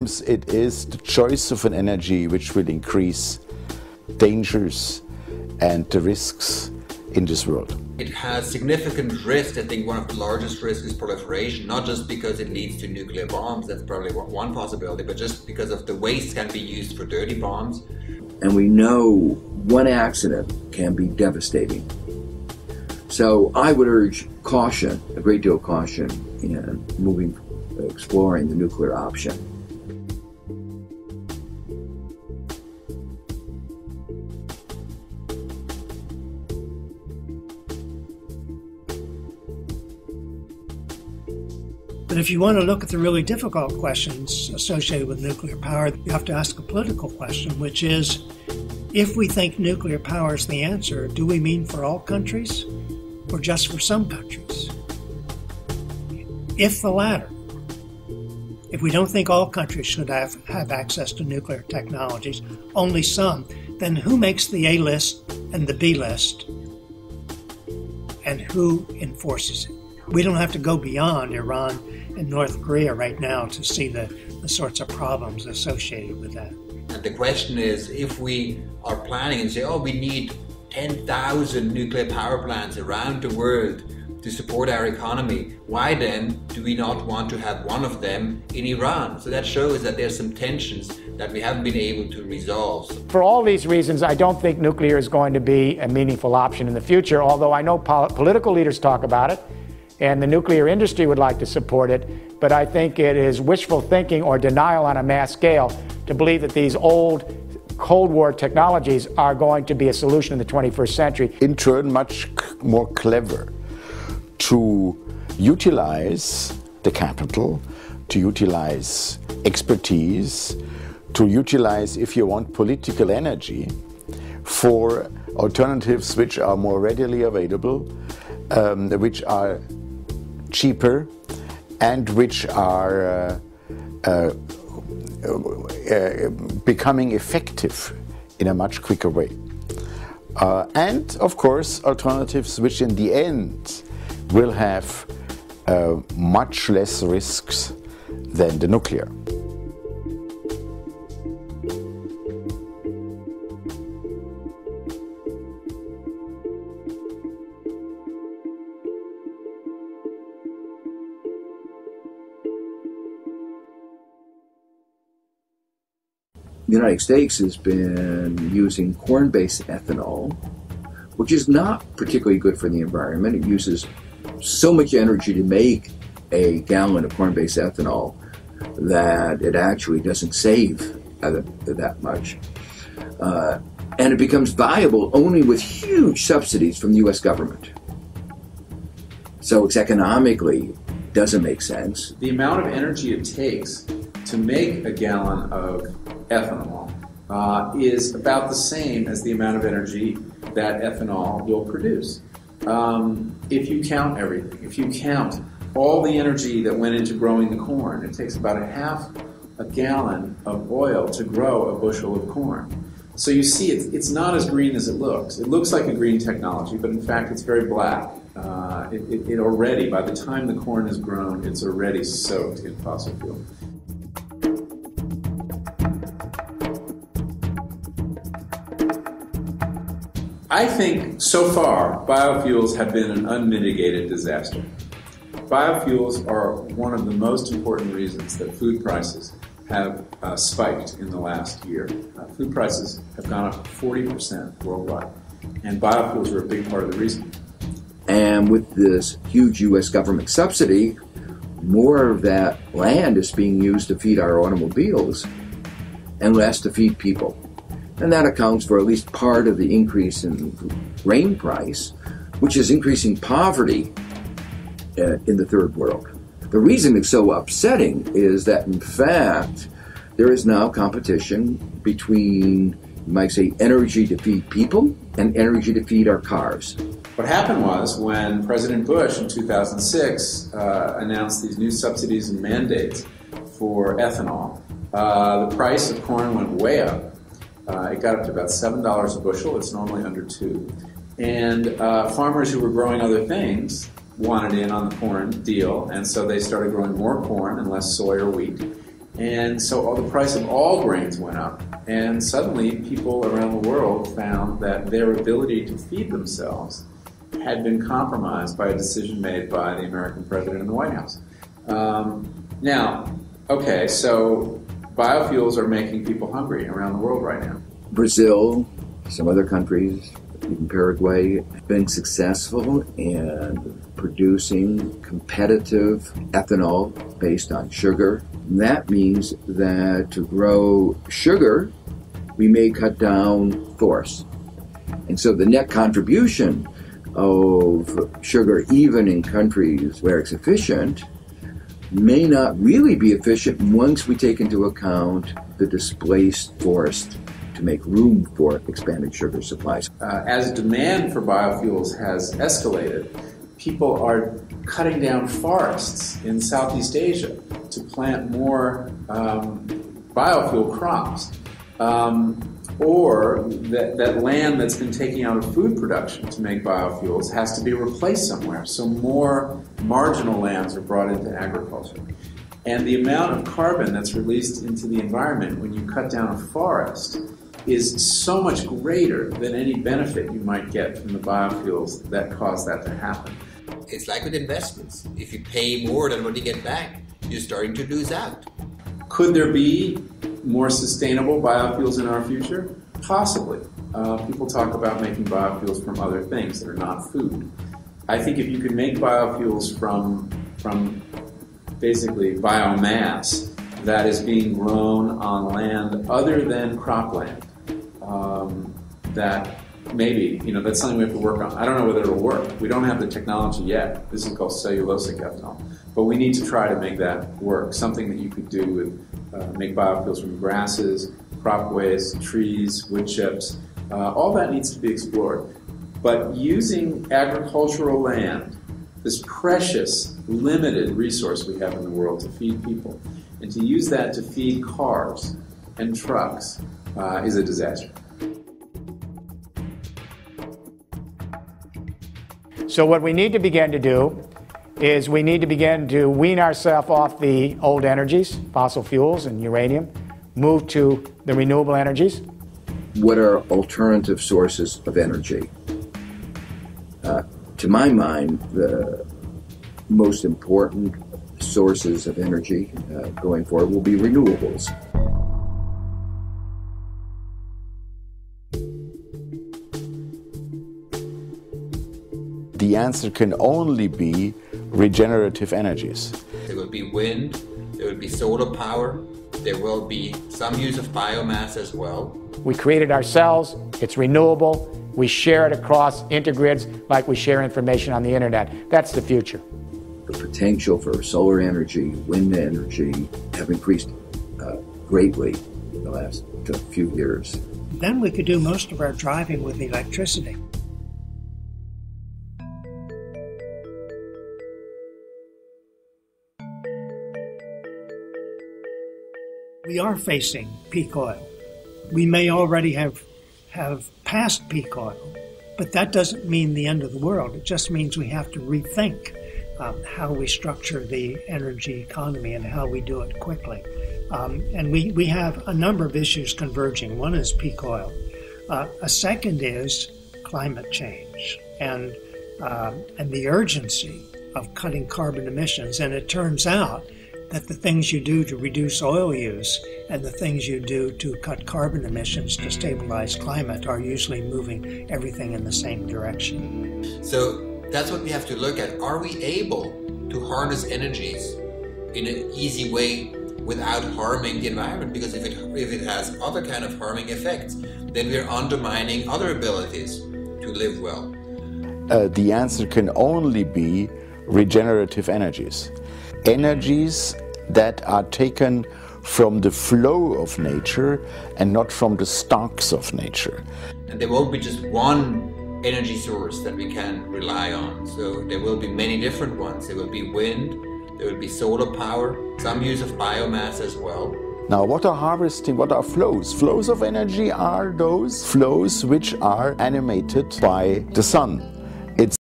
It is the choice of an energy which will increase dangers and the risks in this world. It has significant risk. I think one of the largest risks is proliferation, not just because it leads to nuclear bombs, that's probably one possibility, but just because of the waste can be used for dirty bombs. And we know one accident can be devastating. So I would urge caution, a great deal of caution, in exploring the nuclear option. But if you want to look at the really difficult questions associated with nuclear power, you have to ask a political question, which is, if we think nuclear power is the answer, do we mean for all countries or just for some countries? If the latter, if we don't think all countries should have access to nuclear technologies, only some, then who makes the A list and the B list, and who enforces it? We don't have to go beyond Iran and North Korea right now to see the sorts of problems associated with that. And the question is, if we are planning and say, oh, we need 10,000 nuclear power plants around the world to support our economy, why then do we not want to have one of them in Iran? So that shows that there's some tensions that we haven't been able to resolve. For all these reasons, I don't think nuclear is going to be a meaningful option in the future, although I know political leaders talk about it, and the nuclear industry would like to support it, but I think it is wishful thinking or denial on a mass scale to believe that these old Cold War technologies are going to be a solution in the 21st century. In turn, much more clever to utilize the capital, to utilize expertise, to utilize, if you want, political energy for alternatives which are more readily available, which are cheaper, and which are becoming effective in a much quicker way. And, of course, alternatives which in the end will have much less risks than the nuclear. The United States has been using corn-based ethanol, which is not particularly good for the environment. It uses so much energy to make a gallon of corn-based ethanol that it actually doesn't save that much. And it becomes viable only with huge subsidies from the U.S. government. So it's economically doesn't make sense. The amount of energy it takes to make a gallon of ethanol is about the same as the amount of energy that ethanol will produce. If you count everything, if you count all the energy that went into growing the corn, it takes about a gallon of oil to grow a bushel of corn. So you see, it's not as green as it looks. It looks like a green technology, but in fact it's very black. It already, by the time the corn is grown, it's already soaked in fossil fuel. I think so far biofuels have been an unmitigated disaster. Biofuels are one of the most important reasons that food prices have spiked in the last year. Food prices have gone up 40% worldwide, and biofuels are a big part of the reason. And with this huge U.S. government subsidy, more of that land is being used to feed our automobiles and less to feed people. And that accounts for at least part of the increase in grain price, which is increasing poverty in the third world. The reason it's so upsetting is that, in fact, there is now competition between, you might say, energy to feed people and energy to feed our cars. What happened was when President Bush in 2006 announced these new subsidies and mandates for ethanol, the price of corn went way up. It got up to about $7 a bushel. It's normally under $2. And farmers who were growing other things wanted in on the corn deal, and so they started growing more corn and less soy or wheat. And so the price of all grains went up. And suddenly people around the world found that their ability to feed themselves had been compromised by a decision made by the American president in the White House. Now, okay, so biofuels are making people hungry around the world right now. Brazil, some other countries, even Paraguay, have been successful in producing competitive ethanol based on sugar. And that means that to grow sugar, we may cut down forests. And so the net contribution of sugar, even in countries where it's efficient, may not really be efficient once we take into account the displaced forest to make room for expanded sugar supplies. As demand for biofuels has escalated, people are cutting down forests in Southeast Asia to plant more biofuel crops. Or that land that's been taken out of food production to make biofuels has to be replaced somewhere. So more marginal lands are brought into agriculture. And the amount of carbon that's released into the environment when you cut down a forest is so much greater than any benefit you might get from the biofuels that cause that to happen. It's like with investments. If you pay more than what you get back, you're starting to lose out. Could there be more sustainable biofuels in our future? Possibly. People talk about making biofuels from other things that are not food. I think if you could make biofuels from basically biomass that is being grown on land other than cropland, that maybe, that's something we have to work on. I don't know whether it'll work. We don't have the technology yet. This is called cellulosic ethanol. But we need to try to make that work. Something that you could do with make biofuels from grasses, crop waste, trees, wood chips. All that needs to be explored. But using agricultural land, this precious, limited resource we have in the world to feed people, and to use that to feed cars and trucks is a disaster. So what we need to begin to do is we need to begin to wean ourselves off the old energies, fossil fuels and uranium, move to the renewable energies. What are alternative sources of energy? To my mind, the most important sources of energy going forward will be renewables. The answer can only be regenerative energies. There will be wind, there will be solar power, there will be some use of biomass as well. We create it ourselves, it's renewable, we share it across intergrids like we share information on the internet. That's the future. The potential for solar energy, wind energy have increased greatly in the last few years. Then we could do most of our driving with electricity. We are facing peak oil. We may already have passed peak oil, but that doesn't mean the end of the world. It just means we have to rethink how we structure the energy economy and how we do it quickly. And we have a number of issues converging. One is peak oil. A second is climate change and the urgency of cutting carbon emissions. And it turns out that the things you do to reduce oil use and the things you do to cut carbon emissions to stabilize climate are usually moving everything in the same direction. So that's what we have to look at. Are we able to harness energies in an easy way without harming the environment? Because if it has other kind of harming effects, then we're undermining other abilities to live well. The answer can only be regenerative energies. Energies that are taken from the flow of nature and not from the stocks of nature. And there won't be just one energy source that we can rely on. So there will be many different ones. There will be wind, there will be solar power, some use of biomass as well. Now, what are harvesting? What are flows? Flows of energy are those flows which are animated by the sun.